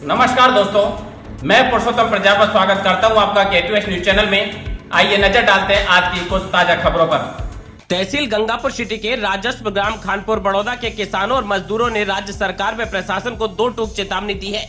नमस्कार दोस्तों, मैं पुरुषोत्तम प्रजापति स्वागत करता हूं आपका K2S न्यूज चैनल में। आइए नजर डालते हैं आज की कुछ ताजा खबरों पर। तहसील गंगापुर सिटी के राजस्व ग्राम खानपुर बड़ौदा के किसानों और मजदूरों ने राज्य सरकार व प्रशासन को दो टूक चेतावनी दी है।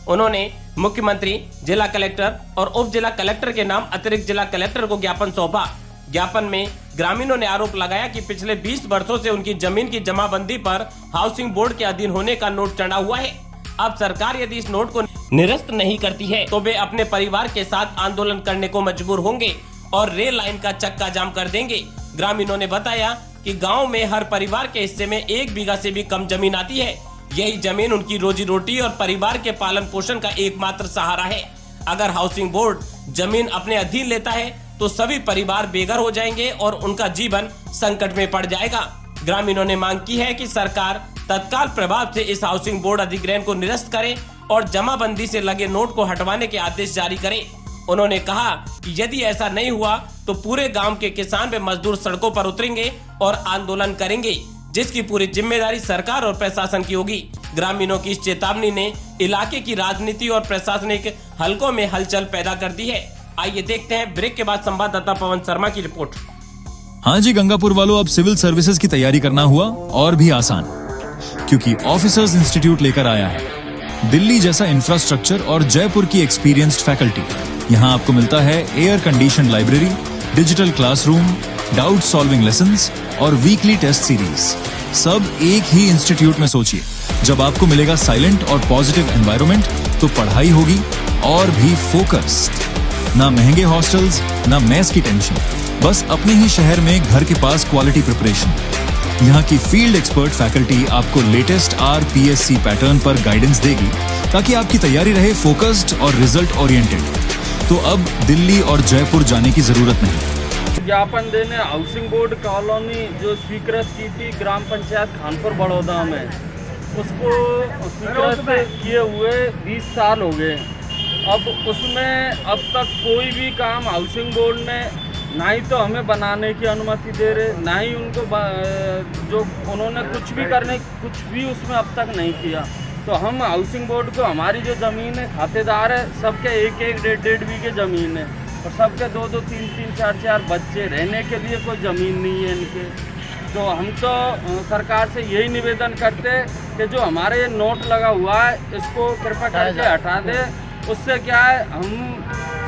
उन्होंने मुख्यमंत्री, जिला कलेक्टर और उप जिला कलेक्टर के नाम अतिरिक्त जिला कलेक्टर को ज्ञापन सौंपा। ज्ञापन में ग्रामीणों ने आरोप लगाया कि पिछले 20 वर्षों से उनकी जमीन की जमाबंदी पर हाउसिंग बोर्ड के अधीन होने का नोट चढ़ा हुआ है। अब सरकार यदि इस नोट को निरस्त नहीं करती है तो वे अपने परिवार के साथ आंदोलन करने को मजबूर होंगे और रेल लाइन का चक्का जाम कर देंगे। ग्रामीणों ने बताया कि गांव में हर परिवार के हिस्से में 1 बीघा से भी कम जमीन आती है। यही जमीन उनकी रोजी रोटी और परिवार के पालन पोषण का एकमात्र सहारा है। अगर हाउसिंग बोर्ड जमीन अपने अधीन लेता है तो सभी परिवार बेघर हो जाएंगे और उनका जीवन संकट में पड़ जाएगा। ग्रामीणों ने मांग की है कि सरकार तत्काल प्रभाव से इस हाउसिंग बोर्ड अधिग्रहण को निरस्त करे और जमाबंदी से लगे नोट को हटवाने के आदेश जारी करे। उन्होंने कहा कि यदि ऐसा नहीं हुआ तो पूरे गांव के किसान व मजदूर सड़कों पर उतरेंगे और आंदोलन करेंगे, जिसकी पूरी जिम्मेदारी सरकार और प्रशासन की होगी। ग्रामीणों की इस चेतावनी ने इलाके की राजनीति और प्रशासनिक हलकों में हलचल पैदा कर दी है। आइए देखते हैं ब्रेक के बाद संवाददाता पवन शर्मा की रिपोर्ट। हाँ जी गंगापुर वालों, अब सिविल सर्विसेज की तैयारी करना हुआ और भी आसान, क्योंकि ऑफिसर्स इंस्टीट्यूट लेकर आया है दिल्ली जैसा इंफ्रास्ट्रक्चर और जयपुर की एक्सपीरियंस्ड फैकल्टी। यहाँ आपको मिलता है air condition library, digital classroom, doubt solving lessons और वीकली टेस्ट सीरीज, सब एक ही इंस्टीट्यूट में। सोचिए, जब आपको मिलेगा साइलेंट और पॉजिटिव एनवायरनमेंट तो पढ़ाई होगी और भी फोकस्ड। ना महंगे हॉस्टल्स, ना मेस की टेंशन, बस अपने ही शहर में घर के पास क्वालिटी प्रिपरेशन। यहाँ की फील्ड एक्सपर्ट फैकल्टी आपको लेटेस्ट RPSC पैटर्न पर गाइडेंस देगी ताकि आपकी तैयारी रहे फोकस्ड और रिजल्ट ओरिएंटेड। तो अब दिल्ली और जयपुर जाने की जरूरत नहीं। ज्ञापन देने हाउसिंग बोर्ड कॉलोनी जो स्वीकृत की थी ग्राम पंचायत खानपुर बड़ौदा में, उसको स्वीकृत किए हुए 20 साल हो गए। अब उसमें अब तक कोई भी काम हाउसिंग बोर्ड ने ना ही तो हमें बनाने की अनुमति दे रहे, ना ही उनको जो उन्होंने कुछ भी उसमें अब तक नहीं किया। तो हम हाउसिंग बोर्ड को, हमारी जो ज़मीन है, खातेदार है, सबके 1-1, 1.5 बीघे ज़मीन है और सबके 2-2, 3-3, 4-4 बच्चे, रहने के लिए कोई ज़मीन नहीं है इनके। तो हम तो सरकार से यही निवेदन करते कि जो हमारे ये नोट लगा हुआ है इसको कृपया करके हटा दे। उससे क्या है, हम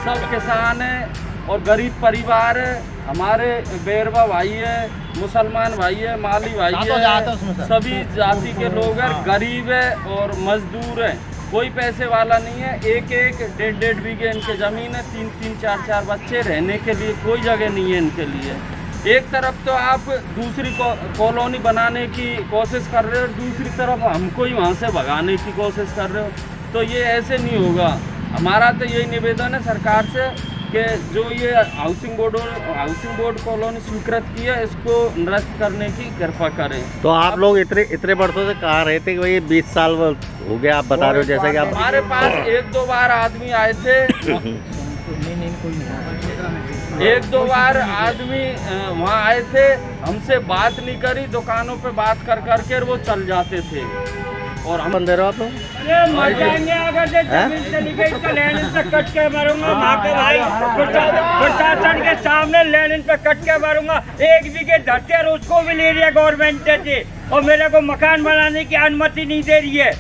सब किसान हैं और गरीब परिवार है, हमारे बेरवा भाई है, मुसलमान भाई है, माली भाई है, सभी जाति के लोग हैं, गरीब है और मजदूर है, कोई पैसे वाला नहीं है। 1-1, 1.5 बीघे इनके ज़मीन है, 3-3, 4-4 बच्चे, रहने के लिए कोई जगह नहीं है इनके लिए। एक तरफ तो आप दूसरी कॉलोनी बनाने की कोशिश कर रहे हो, दूसरी तरफ हमको ही वहाँ से भगाने की कोशिश कर रहे हो, तो ये ऐसे नहीं होगा। हमारा तो यही निवेदन है सरकार से कि जो ये हाउसिंग बोर्ड कॉलोनी स्वीकृत की है इसको निरस्त करने की कृपा करें। तो आप लोग इतने वर्षों से कहा रहे थे कि भाई 20 साल हो गया, आप बता रहे हो जैसा कि आप। हमारे पास 1-2 बार आदमी आए थे, 1-2 बार आदमी वहाँ आए थे, हमसे बात नहीं करी, दुकानों पे बात कर करके वो चल जाते थे। और हम दे रहे हो आप लोग मर जाएंगे अगर जमीन चली गई तो लेनिन पे कट के मरूंगा। भाई प्रशासन के सामने लेनिन पे कट के मरूंगा। 1 बीघे धरती है उसको भी ले रही है गवर्नमेंट से और मेरे को मकान बनाने की अनुमति नहीं दे रही है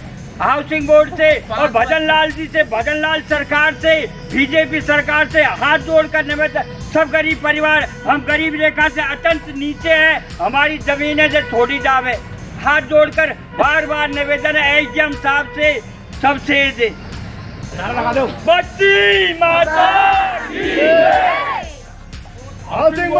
हाउसिंग बोर्ड से और भजन लाल जी से, भजन लाल सरकार से, बीजेपी सरकार से हाथ जोड़ कर निवेदन। सब गरीब परिवार, हम गरीब रेखा से अत्यंत नीचे है, हमारी जमीनें से थोड़ी दाम है। हाथ जोड़कर बार बार निवेदन है एसडीएम साहब से, सबसे दे बच्ची माता हाउसिंग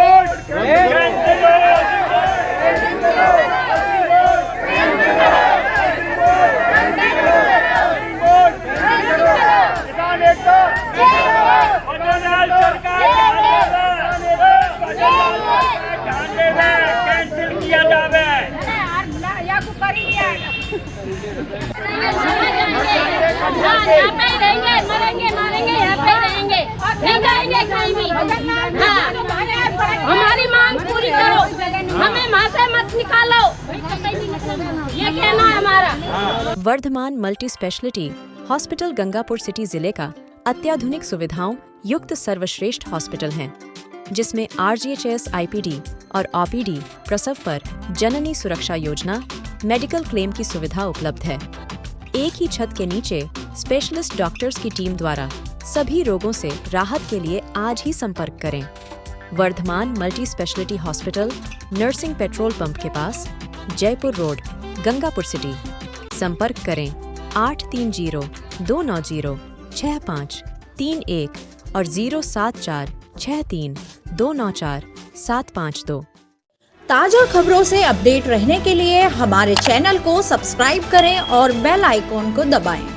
कैंसिल किया जावे। यहाँ पे ही रहेंगे, मरेंगे मारेंगे, यहाँ पे ही रहेंगे, नहीं जाएंगे कहीं भी। हमारी मांग पूरी करो, हमें वहाँ से मत निकालो, ये कहना है हमारा। Vardhman multi speciality hospital Gangapur city जिले का अत्याधुनिक सुविधाओं युक्त सर्वश्रेष्ठ हॉस्पिटल है, जिसमें RGHS IPD और OPD प्रसव पर जननी सुरक्षा योजना, मेडिकल क्लेम की सुविधा उपलब्ध है। एक ही छत के नीचे स्पेशलिस्ट डॉक्टर्स की टीम द्वारा सभी रोगों से राहत के लिए आज ही संपर्क करें। Vardhman multi speciality hospital, nursing petrol pump के पास, जयपुर रोड, गंगापुर सिटी। संपर्क करें 830-290-6531 और 074-63-294-752। ताज़ा खबरों से अपडेट रहने के लिए हमारे चैनल को सब्सक्राइब करें और बेल आइकॉन को दबाएं।